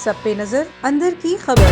सब पे नजर अंदर की खबर।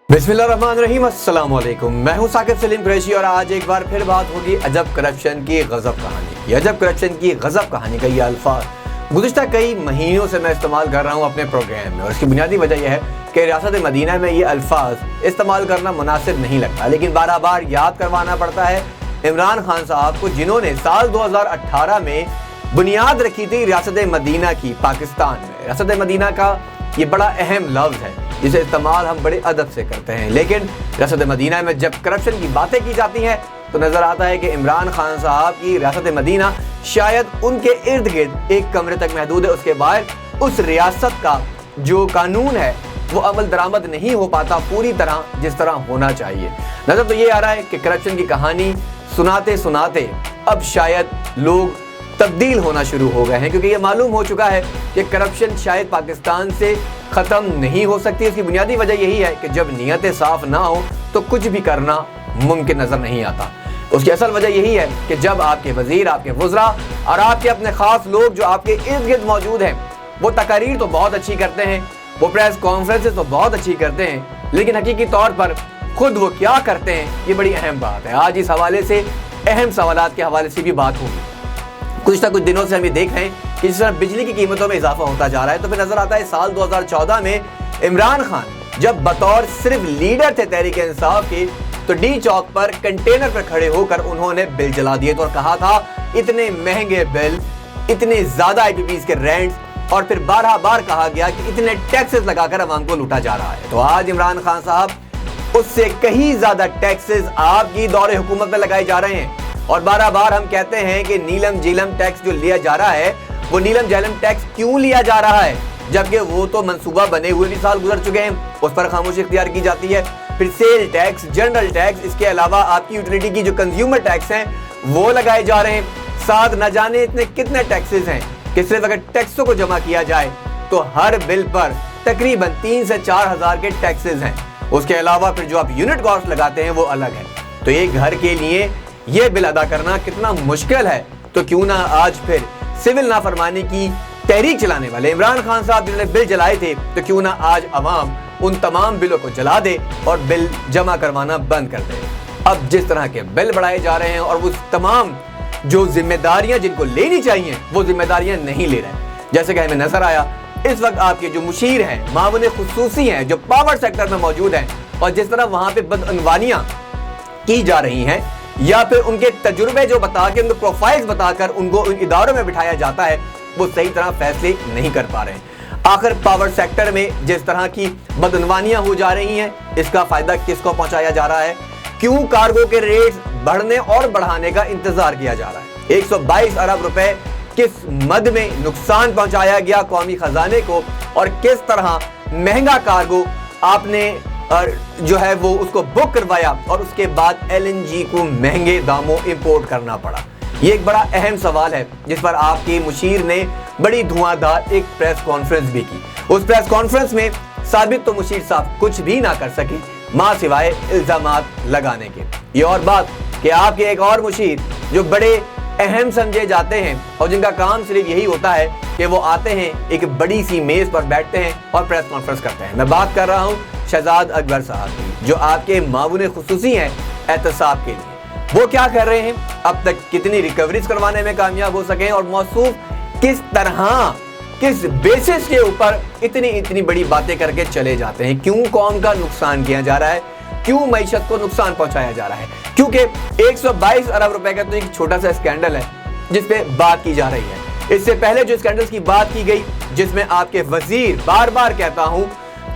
बिस्मिल्लाहिर्रहमानिर्रहीम, अस्सलाम वालेकुम। मैं हूं साकिब सलीम कुरैशी और आज एक बार फिर बात होगी अजब करप्शन की गजब कहानी। ये अजब करप्शन की गजब कहानी का ये अल्फाज गुज़िश्ता कई महीनों से मैं इस्तेमाल कर रहा हूं अपने प्रोग्राम में, और इसकी बुनियादी वजह यह है कि रियासत मदीना में ये अल्फाज इस्तेमाल करना मुनासिब नहीं लगता, लेकिन बार बार याद करवाना पड़ता है इमरान खान साहब को, जिन्होंने साल 2018 में बुनियाद रखी थी रियासत मदीना की पाकिस्तान में। रियासत मदीना का ये बड़ा अहम लफ्ज़ है जिसे इस्तेमाल हम बड़े अदब से करते हैं, लेकिन रियासत मदीना में जब करप्शन की बातें की जाती हैं तो नज़र आता है कि इमरान खान साहब की रियासत मदीना शायद उनके इर्द गिर्द एक कमरे तक महदूद है, उसके बाहर उस रियासत का जो कानून है वो अमल दरामद नहीं हो पाता पूरी तरह जिस तरह होना चाहिए। नज़र तो ये आ रहा है कि करप्शन की कहानी सुनाते सुनाते अब शायद लोग तब्दील होना शुरू हो गए हैं, क्योंकि ये मालूम हो चुका है कि करप्शन शायद पाकिस्तान से ख़त्म नहीं हो सकती। इसकी बुनियादी वजह यही है कि जब नीयतें साफ़ ना हो तो कुछ भी करना मुमकिन नज़र नहीं आता। उसकी असल वजह यही है कि जब आपके वज़ीर, आपके वज़रा और आपके अपने ख़ास लोग जो आपके इर्द गिर्द मौजूद हैं वो तकारीर तो बहुत अच्छी करते हैं, वो प्रेस कॉन्फ्रेंसेस तो बहुत अच्छी करते हैं, लेकिन हकीकी तौर पर खुद वो क्या करते हैं ये बड़ी अहम बात है। आज इस हवाले से अहम सवालात के हवाले से भी बात होगी। कुछ दिनों से हम ये देख रहे हैं कि जिस तरह बिजली की कीमतों में इजाफा होता जा रहा है, तो फिर नजर आता है साल 2014 में इमरान खान जब बतौर सिर्फ लीडर थे तहरीक इंसाफ के, तो डी चौक पर कंटेनर पर खड़े होकर उन्होंने बिल जला दिए और कहा था इतने महंगे बिल, इतने ज्यादा आईपीपीज के रेंट्स, और फिर बारह बार कहा गया कि इतने टैक्सेस लगाकर अवाम को लूटा जा रहा है। तो आज इमरान खान साहब उससे कहीं ज्यादा टैक्सेस आपकी दौरे हुकूमत में लगाए जा रहे हैं, और बारह बार हम कहते हैं कि नीलम झीलम टैक्स जो लिया जा रहा है वो नीलम झीलम टैक्स क्यों लिया जा रहा है, जबकि वो तो मंसूबा बने हुए भी साल गुजर चुके हैं, उस पर खामोशी इख्तियार की जाती है। फिर सेल टैक्स, जनरल टैक्स, इसके अलावा आपकी यूटिलिटी की जो कंज्यूमर टैक्स हैं वो लगाए जा रहे हैं। साथ न जाने इतने कितने टैक्सेस हैं कि सिर्फ अगर टैक्सों को जमा किया जाए तो हर बिल पर तकरीबन 3 से 4 हज़ार के टैक्सेस हैं। उसके अलावा फिर जो आप यूनिट कॉस्ट लगाते हैं वो अलग है। तो एक घर के लिए ये बिल अदा करना कितना मुश्किल है, तो क्यों ना आज फिर सिविल नाफरमानी की तहरीक चलाने वाले इमरान खान साहब जिन्होंने बिल जलाए थे, तो क्यों ना आज अवाम उन तमाम बिलों को जला दे और बिल जमा करवाना बंद कर दे। अब जिस तरह के बिल बढ़ाए जा रहे हैं और वो तमाम जो जिम्मेदारियां जिनको लेनी चाहिए वो जिम्मेदारियां नहीं ले रहे। जैसे कि हमें नजर आया इस वक्त आपके जो मुशीर हैं, मामून खुसूसी हैं, जो पावर सेक्टर में मौजूद हैं, और जिस तरह वहां पे बदअनवानियां की जा रही हैं या फिर उनके तजुर्बे जो बता के, उनको प्रोफाइल्स बताकर उनको उन इदारों में बिठाया जाता है, वो सही तरह फैसले नहीं कर पा रहे हैं। आखिर पावर सेक्टर में जिस तरह की बदअनवानियां हो जा रही हैं इसका फायदा किसको पहुंचाया जा रहा है? क्यों कार्गो के रेट्स बढ़ने और बढ़ाने का इंतजार किया जा रहा है? 122 अरब रुपए किस मद में नुकसान पहुंचाया गया कौमी खजाने को, और किस तरह महंगा कार्गो आपने जो है वो उसको बुक करवाया और उसके बाद एलएनजी को महंगे दामों इंपोर्ट करना पड़ा। ये एक बड़ा अहम सवाल है जिस पर आपके मुशीर ने बड़ी धुआंधार एक प्रेस कॉन्फ्रेंस भी की। उस प्रेस कॉन्फ्रेंस में साबित तो मुशीर साहब कुछ भी ना कर सके मां सिवाय इल्जामात लगाने के। ये और बात कि आपके एक और मुशीर जो बड़े अहम समझे जाते हैं और जिनका काम सिर्फ यही होता है कि वो आते हैं एक बड़ी सी मेज पर बैठते हैं और प्रेस कॉन्फ्रेंस करते हैं। मैं बात कर रहा हूँ शहजाद अकबर साहब की, जो आपके मामून खुसूसी हैं एहतसाब के लिए। वो क्या कर रहे हैं, अब तक कितनी रिकवरीज करवाने में कामयाब हो सके, और मौसूफ किस तरह, किस बेसिस के ऊपर इतनी बड़ी बातें करके चले जाते हैं। क्यों कौम का नुकसान किया जा रहा है, क्यों मईशत को नुकसान पहुंचाया जा रहा है? क्योंकि 122 अरब रुपए का तो एक छोटा सा स्कैंडल है जिसपे बात की जा रही है। इससे पहले जो स्कैंडल्स की बात की गई जिसमें आपके वजीर, बार बार कहता हूं,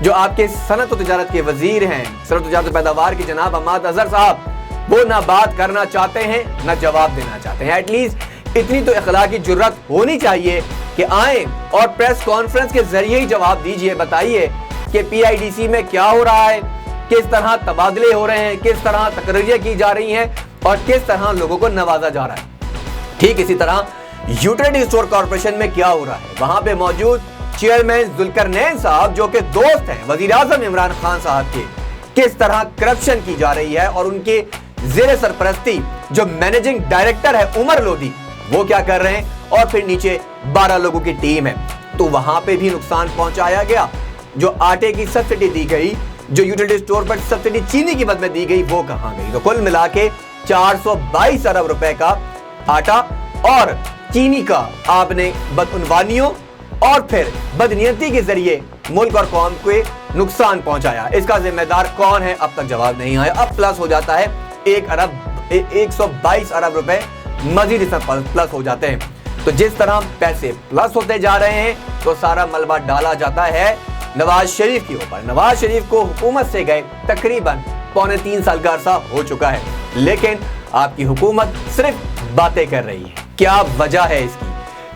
जो आपके सनत और तिजारत के वजीर हैं, सनत और तिजारत पैदावार के जनाब हमाद अजहर साहब, वो ना बात करना चाहते हैं ना जवाब देना चाहते हैं। एटलीस्ट इतनी तो अखलाकी जुर्रत होनी चाहिए कि आए और प्रेस कॉन्फ्रेंस के जरिए ही जवाब दीजिए, बताइए कि पीआईडीसी में क्या हो रहा है, किस तरह तबादले हो रहे हैं, किस तरह तकरीरें की जा रही हैं और किस तरह लोगों को नवाजा जा रहा है। ठीक इसी तरह यूटिलिटी स्टोर कॉर्पोरेशन में क्या हो रहा है, वहां पे मौजूद چیئرمین ذوالقرنین صاحب جو کہ دوست ہیں وزیر اعظم عمران خان صاحب کے، کس طرح کرپشن کی جا رہی ہے، اور ان کے زیر سرپرستی جو مینیجنگ ڈائریکٹر ہے عمر لودھی وہ کیا کر رہے ہیں، اور پھر نیچے 12 لوگوں کی ٹیم ہے۔ تو وہاں پہ بھی نقصان پہنچایا گیا، جو آٹے کی سبسڈی دی گئی، جو یوٹیلٹی سٹور پر سبسڈی چینی کی مد میں دی گئی، وہ کہاں گئی؟ تو کل ملا کے 422 ارب روپے کا آٹا اور چینی کا آپ نے بدعنوانیوں اور پھر بدنیتی کے ذریعے ملک اور قوم کو نقصان پہنچایا۔ اس کا ذمہ دار کون ہے اب تک جواب نہیں آیا۔ اب پلس ہو جاتا ہے 122 ارب روپے مزید اس میں پلس ہو جاتے ہیں۔ تو جس طرح پیسے پلس ہوتے جا رہے ہیں تو سارا ملبہ ڈالا جاتا ہے نواز شریف کے اوپر۔ نواز شریف کو حکومت سے گئے تقریباً 3.25 سال کا عرصہ ہو چکا ہے، لیکن آپ کی حکومت صرف باتیں کر رہی ہے۔ کیا وجہ ہے اس کی؟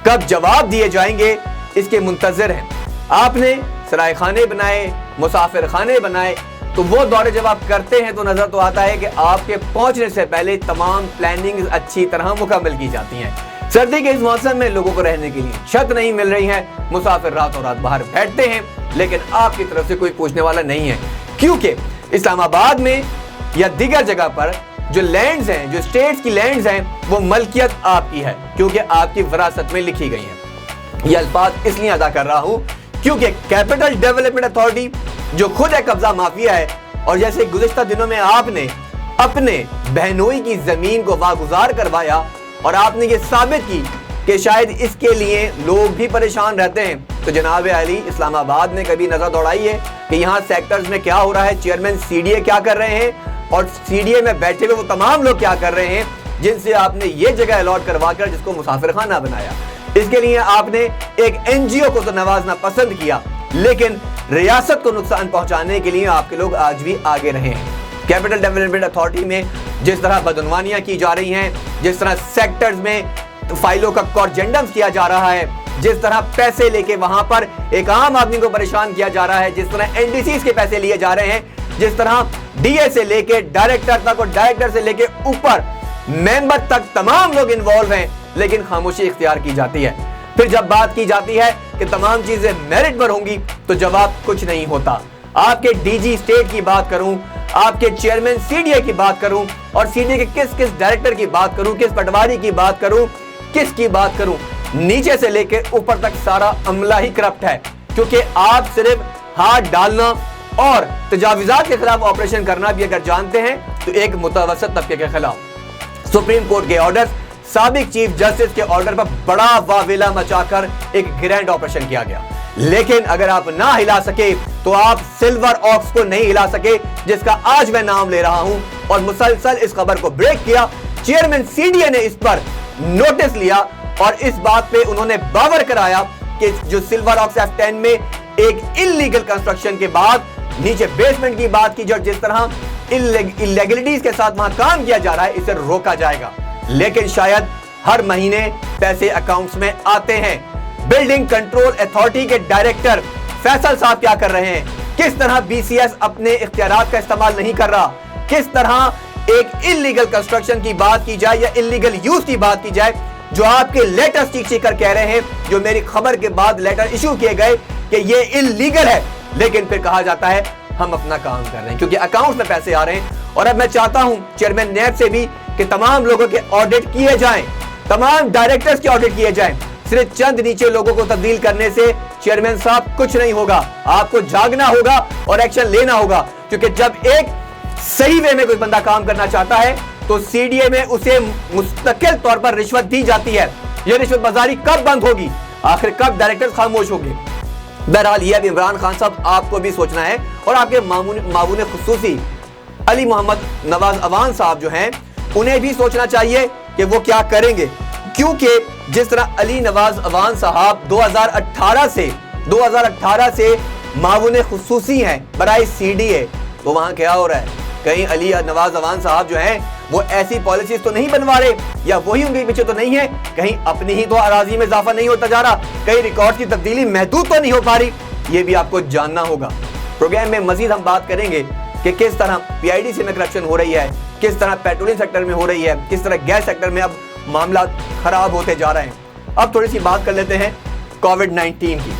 کب جواب دیے جائیں گے اس کے منتظر ہیں۔ آپ نے سرائے خانے بنائے، مسافر خانے بنائے، تو وہ دورے جب آپ کرتے ہیں تو نظر تو آتا ہے کہ آپ کے پہنچنے سے پہلے تمام پلاننگ اچھی طرح مکمل کی جاتی ہیں۔ سردی کے اس موسم میں لوگوں کو رہنے کے لیے چھت نہیں مل رہی ہے، مسافر راتوں رات باہر بیٹھتے ہیں، لیکن آپ کی طرف سے کوئی پوچھنے والا نہیں ہے، کیونکہ اسلام آباد میں یا دیگر جگہ پر جو لینڈز ہیں، جو اسٹیٹس کی لینڈز ہیں، وہ ملکیت آپ کی ہے، کیونکہ آپ کی وراثت میں لکھی گئی ہیں۔ یہ الفاظ اس لیے ادا کر رہا ہوں کیونکہ کیپٹل ڈیولپمنٹ اتھارٹی جو خود ایک قبضہ مافیا ہے، اور جیسے گزشتہ دنوں میں آپ نے اپنے بہنوئی کی زمین کو واگزار کروایا اور آپ نے یہ ثابت کی کہ شاید اس کے لیے لوگ بھی پریشان رہتے ہیں، تو جناب علی اسلام آباد نے کبھی نظر دوڑائی ہے کہ یہاں سیکٹرز میں کیا ہو رہا ہے، چیئرمین سی ڈی اے کیا کر رہے ہیں، اور سی ڈی اے میں بیٹھے ہوئے وہ تمام لوگ کیا کر رہے ہیں جن سے آپ نے یہ جگہ الاٹ کروا کر جس کو مسافر خانہ بنایا۔ اس کے لیے آپ نے ایک این جی او کو تو نوازنا پسند کیا، لیکن ریاست کو نقصان پہنچانے کے لیے آپ کے لوگ آج بھی آگے رہے ہیں۔ کیپٹل ڈیولپمنٹ اتھارٹی میں جس طرح بدعنوانیاں کی جا رہی ہیں، جس طرح سیکٹرز میں فائلوں کا کورجنڈم کیا جا رہا ہے، جس طرح پیسے لے کے وہاں پر ایک عام آدمی کو پریشان کیا جا رہا ہے، جس طرح این ڈی سیز کے پیسے لیے جا رہے ہیں، جس طرح ڈی اے سے لے کے ڈائریکٹر تک اور ڈائریکٹر سے لے کے اوپر ممبر تک تمام لوگ انوالو ہیں، لیکن خاموشی اختیار کی جاتی ہے۔ پھر جب بات کی جاتی ہے کہ تمام چیزیں میرٹ پر ہوں گی تو جواب کچھ نہیں ہوتا۔ آپ کے ڈی جی اسٹیٹ کی بات کروں، آپ کے چیئرمین سی ڈی اے کی بات کروں، اور سی ڈی اے کے کس ڈائریکٹر کی بات کروں، کس پٹواری کی بات کروں، کس کی بات کروں، نیچے سے لے کے اوپر تک سارا عملہ ہی کرپٹ ہے، کیونکہ آپ صرف ہاتھ ڈالنا اور تجاوزات کے خلاف آپریشن کرنا بھی اگر جانتے ہیں تو ایک متوسط طبقے کے خلاف سپریم کورٹ کے آرڈر، سابق چیف جسٹس کے آرڈر پر بڑا واویلا مچا کر ایک گرینڈ آپریشن کیا گیا، لیکن اگر آپ نہ ہلا سکے تو آپ سلور آکس کو نہیں ہلا سکے، جس کا آج میں نام لے رہا ہوں، اور مسلسل اس خبر کو بریک کیا۔ چیئرمین سی ڈی اے نے اس پر نوٹس لیا اور اس بات پہ انہوں نے باور کرایا کہ جو سلور آکس F10 میں ایک انلیگل کنسٹرکشن کے بعد نیچے بیسمنٹ کی بات کی، جو جس طرح انلیگلٹیز کے ساتھ وہاں کام کیا جا رہا ہے، اسے روکا جائے گا، لیکن شاید ہر مہینے پیسے اکاؤنٹس میں آتے ہیں۔ بلڈنگ کنٹرول اتھارٹی کے ڈائریکٹر فیصل صاحب کیا کر رہے ہیں؟ کس طرح بی سی ایس اپنے اختیارات کا استعمال نہیں کر رہا؟ کس طرح ایک انلیگل کنسٹرکشن کی بات کی جائے یا انلیگل یوز کی بات کی جائے، جو آپ کے لیٹر سٹیک کر کہہ رہے ہیں، جو میری خبر کے بعد لیٹر ایشو کیے گئے کہ یہ انلیگل ہے، لیکن پھر کہا جاتا ہے ہم اپنا کام کر رہے ہیں کیونکہ اکاؤنٹ میں پیسے آ رہے ہیں۔ اور اب میں چاہتا ہوں چیئرمین نیب سے بھی کہ تمام لوگوں کے آڈٹ کیے جائیں، تمام ڈائریکٹرز کے آڈٹ کیے جائیں۔ صرف چند نیچے لوگوں کو تبدیل کرنے سے چیئرمین صاحب کچھ نہیں ہوگا، آپ کو جاگنا ہوگا اور ایکشن لینا ہوگا، کیونکہ جب ایک صحیح وے میں کوئی بندہ کام کرنا چاہتا ہے تو سی ڈی اے میں اسے مستقل طور پر رشوت دی جاتی ہے۔ یہ رشوت بازاری کب بند ہوگی؟ آخر کب ڈائریکٹرز خاموش ہوں گے؟ بہرحال یہ اب عمران خان صاحب آپ کو بھی سوچنا ہے، اور آپ کے معاون خصوصی علی محمد نواز اعوان صاحب جو ہیں انہیں بھی سوچنا چاہیے کہ وہ کیا کریں گے، کیونکہ جس طرح علی نواز اعوان صاحب 2018 سے معاون خصوصی ہیں برائے سی ڈی اے، تو وہاں کیا ہو رہا ہے؟ کہیں علی نواز اعوان صاحب جو ہیں وہ ایسی پالیسیز تو نہیں بنوا رہے، یا وہی ان کے پیچھے تو نہیں ہے، کہیں اپنی ہی تو اراضی میں اضافہ نہیں ہوتا جا رہا، کہیں ریکارڈ کی تبدیلی محدود تو نہیں ہو پا رہی؟ یہ بھی آپ کو جاننا ہوگا۔ پروگرام میں مزید ہم بات کریں گے کہ کس طرح پی آئی ڈی سی میں کرپشن ہو رہی ہے، کس طرح پیٹرولیم سیکٹر میں ہو رہی ہے، کس طرح گیس سیکٹر میں اب معاملات خراب ہوتے جا رہے ہیں۔ اب تھوڑی سی بات کر لیتے ہیں کووڈ 19 کی۔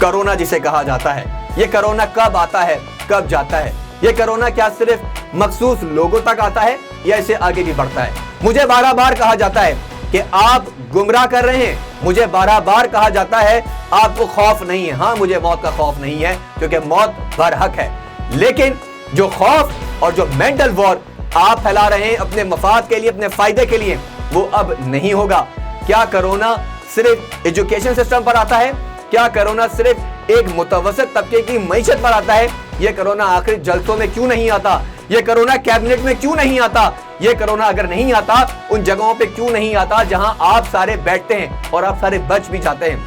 कोरोना जिसे कहा जाता है, ये कोरोना कब आता है, कब जाता है? ये कोरोना क्या सिर्फ मखसूस लोगों तक आता है या इसे आगे भी बढ़ता है? मुझे बार बार कहा जाता है कि आप गुमराह कर रहे हैं, मुझे बार बार कहा जाता है आपको खौफ नहीं है। हाँ, मुझे मौत का खौफ नहीं है क्योंकि मौत बरहक है, लेकिन जो खौफ और जो मेंटल वॉर आप फैला रहे हैं अपने मफाद के लिए, अपने फायदे के लिए, वो अब नहीं होगा। क्या कोरोना सिर्फ एजुकेशन सिस्टम पर आता है? क्या कोरोना सिर्फ एक मुतवसत तबके की मईशत पर आता है? ये कोरोना आखिर जलसों में क्यों नहीं आता? ये कोरोना कैबिनेट में क्यों नहीं आता? ये कोरोना अगर नहीं आता उन जगहों पे क्यों नहीं आता जहां आप सारे बैठते हैं और आप सारे बच भी जाते हैं?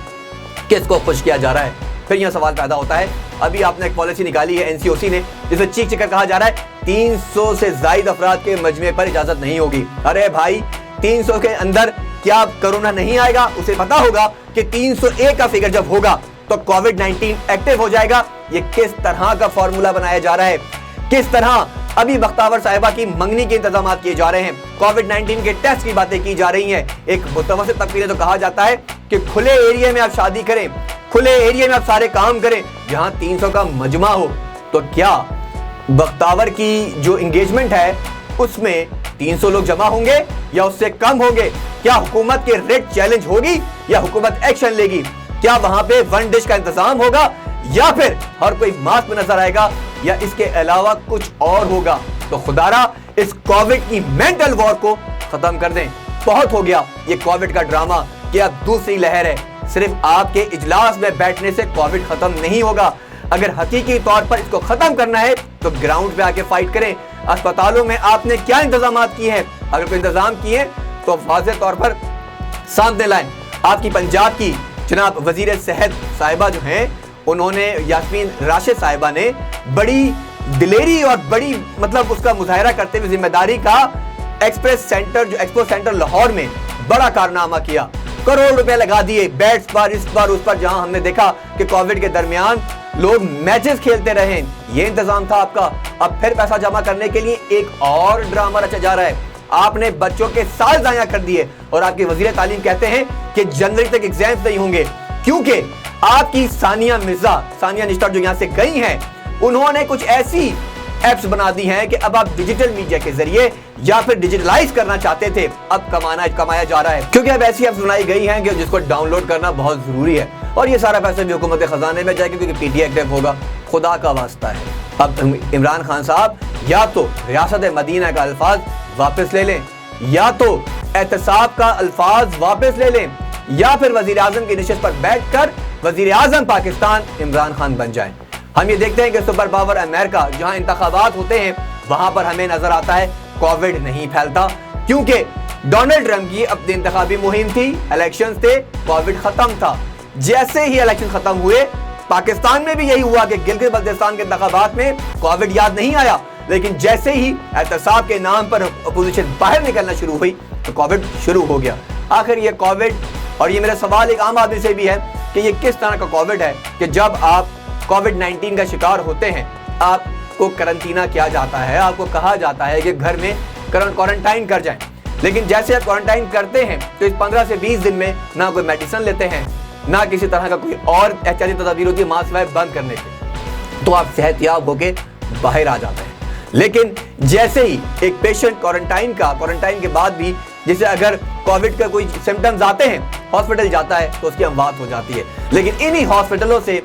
किसको खुश किया जा रहा है? फिर यह सवाल पैदा होता है, अभी आपने एक पॉलिसी निकाली है एनसीओसी ने, जिसे चीख चीख कर कहा जा रहा है 300 से ज्यादा अफराद के मजमे पर इजाजत नहीं होगी। अरे भाई, 300 के अंदर क्या कोरोना नहीं आएगा? उसे पता होगा कि 301 का फिगर जब होगा तो कोविड-19 एक्टिव हो जाएगा। ये किस तरह का फॉर्मूला बनाया जा रहा है? किस तरह अभी बख्तावर साहिबा की मंगनी के इंतजाम किए जा रहे हैं, कोविड-19 के टेस्ट की बातें की जा रही हैं। एक मुतवस्सित तबके ने तो कहा जाता है कि खुले एरिया में आप शादी करें, खुले एरिया में आप सारे काम करें, जहां 300 का मजमा हो। तो क्या बख्तावर की जो एंगेजमेंट है उसमें 300 लोग जमा होंगे या उससे कम होंगे? क्या हुकूमत के रेड चैलेंज होगी या हुकूमत एक्शन लेगी? क्या वहां पे वन डिश का इंतजाम होगा या फिर हर कोई मास्क में नजर आएगा या इसके अलावा कुछ और होगा? तो खुदारा इस कोविड की मेंटल वॉर को खत्म कर दें। बहुत हो गया ये कोविड का ड्रामा कि अब दूसरी लहर है। सिर्फ आपके इजलास में बैठने से कोविड खत्म नहीं होगा। अगर हकीकी तौर पर इसको खत्म करना है तो ग्राउंड पे आके फाइट करें। अस्पतालों में आपने क्या इंतजाम किए हैं? अगर कोई इंतजाम किए तो वाज़ेह तौर पर सामने लाएं। आपकी पंजाब की जनाब वजीर सेहत साहिबा जो हैं, उन्होंने यास्मीन राशिद साहिबा ने बड़ी दिलेरी और बड़ी उसका मुजाहरा करते हुए जिम्मेदारी का एक्सप्रेस सेंटर, जो एक्सपो सेंटर लाहौर में बड़ा कारनामा किया। करोड़ रुपए लगा दिए बेड्स पर, इस पर उस पर, जहां हमने देखा कि कोविड के दरमियान लोग मैचेस खेलते रहे। ये इंतजाम था आपका। अब फिर पैसा जमा करने के लिए एक और ड्रामा रचा जा रहा है। आपने बच्चों के साल ज़ाया कर दिए और आपके वजीर तालीम कहते हैं कि जनवरी तक एग्जाम्स नहीं होंगे, क्योंकि आपकी सानिया निश्तर जो यहाँ से गई हैं, उन्होंने कुछ ऐसी एप्स बना दी हैं कि अब आप डिजिटल मीडिया के जरिए या फिर डिजिटलाइज करना चाहते थे, अब कमाया जा रहा है, क्योंकि अब ऐसी एप्स बनाई गई हैं कि जिसको डाउनलोड करना बहुत जरूरी है और ये सारा पैसा भी हुकूमत खजाने में जाएगा क्योंकि पीटीए एक्टिव होगा। खुदा का वास्ता है, अब इमरान खान साहब या तो रियासत मदीना का अल्फाज वापस ले लें, या तो एहतसाब का अल्फाज वापस ले लें, या फिर वजीर आजम की निशिस्त पर बैठकर वजीर आजम पाकिस्तान इमरान खान बन जाएं। हम ये देखते हैं कि सुपर पावर अमेरिका जहां इंतखाबात होते हैं वहां पर हमें नजर आता है कोविड नहीं फैलता, क्योंकि डोनाल्ड ट्रंप की अपनी इंतखाबी मुहिम थी, इलेक्शंस थे, कोविड खत्म था। जैसे ही इलेक्शन खत्म हुए, पाकिस्तान में भी यही हुआ कि गिलगित बल्तिस्तान के इंतखाबात में कोविड याद नहीं आया, लेकिन जैसे ही एहतसाब के नाम पर अपोजिशन बाहर निकलना शुरू हुई तो कोविड शुरू हो गया। आखिर ये कोविड, और ये मेरा सवाल एक आम आदमी से भी है कि ये किस तरह का कोविड है कि जब आप कोविड-19 का शिकार होते हैं आपको करंटीना किया जाता है, आपको कहा जाता है कि घर में क्वारंटाइन कर जाएं, लेकिन जैसे आप क्वारंटाइन करते हैं तो इस 15 से 20 दिन में ना कोई मेडिसिन लेते हैं, ना किसी तरह का कोई और एहतियाती तदाबीर होती है मास्क बंद करने के, तो आप सेहतयाब होके बाहर आ जाते हैं। लेकिन जैसे ही एक पेशेंट क्वारंटाइन के बाद भी जिसे अगर कोविड का कोई सिम्टम्स आते हैं हॉस्पिटल जाता है तो उसकी अमवात हो जाती है। लेकिन इन्हीं हॉस्पिटलों से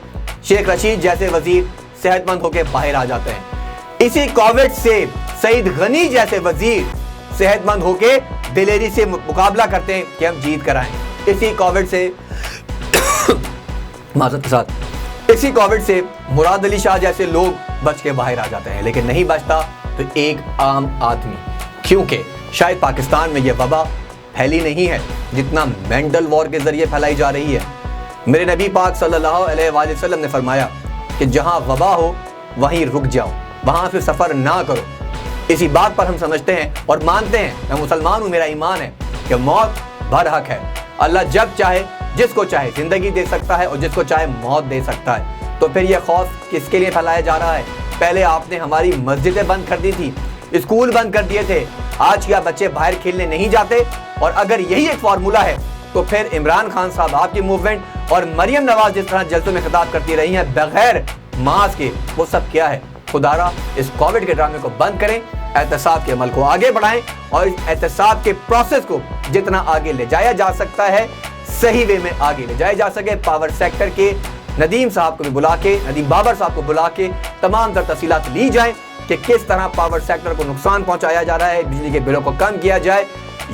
शेख रशीद जैसे वजीर सेहतमंद होकर बाहर आ जाते हैं। इसी कोविड से सईद गनी जैसे वजीर सेहतमंद होकर दिलेरी से मुकाबला करते हैं कि हम जीत कर आएं। इसी कोविड से मुराद अली शाह जैसे लोग बच के बाहर आ जाते हैं, लेकिन नहीं बचता तो एक आम आदमी, क्योंकि शायद पाकिस्तान में यह वबा फैली नहीं है जितना मेंटल वॉर के जरिए फैलाई जा रही है। मेरे नबी पाक सल्लल्लाहु अलैहि वसल्लम ने फरमाया कि जहां वबा हो वहीं रुक जाओ, वहां फिर सफर ना करो। इसी बात पर हम समझते हैं और मानते हैं, मैं मुसलमान हूं, मेरा ईमान है कि मौत बरहक है। अल्लाह जब चाहे जिसको चाहे जिंदगी दे सकता है और जिसको चाहे मौत दे सकता है। तो फिर यह खौफ किसके लिए फैलाया जा रहा है? पहले आपने हमारी मस्जिदें बंद कर दी थी, स्कूल बंद कर दिए थे, आज क्या बच्चे बाहर खेलने नहीं जाते? और अगर यही एक फार्मूला है तो फिर इमरान खान साहब, आपकी मूवमेंट اور مریم نواز جس طرح جلسوں میں خطاب کرتی رہی ہیں بغیر ماسک کے، وہ سب کیا ہے؟ خدارا اس کووڈ کے ڈرامے کو بند کریں، احتساب کے عمل کو آگے بڑھائیں اور اس احتساب کے پروسیس کو جتنا آگے لے جایا جا سکتا ہے صحیح وے میں آگے لے جایا جا سکے۔ پاور سیکٹر کے ندیم صاحب کو بھی بلا کے، ندیم بابر صاحب کو بلا کے تمام تر تفصیلات لی جائیں کہ کس طرح پاور سیکٹر کو نقصان پہنچایا جا رہا ہے، بجلی کے بلوں کو کم کیا جائے،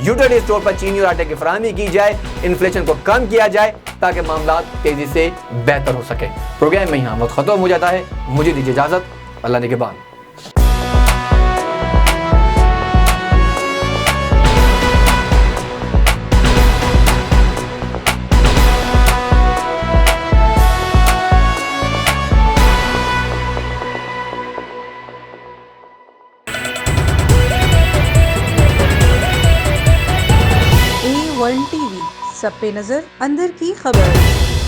یوٹیلیٹی اسٹور پر چینی اور آٹے کی فراہمی کی جائے، انفلیشن کو کم کیا جائے تاکہ معاملات تیزی سے بہتر ہو سکے۔ پروگرام میں یہاں وقت ختم ہو جاتا ہے، مجھے دیجیے اجازت، اللہ نگہبان۔ A1 TV، سب پہ نظر، اندر کی خبر۔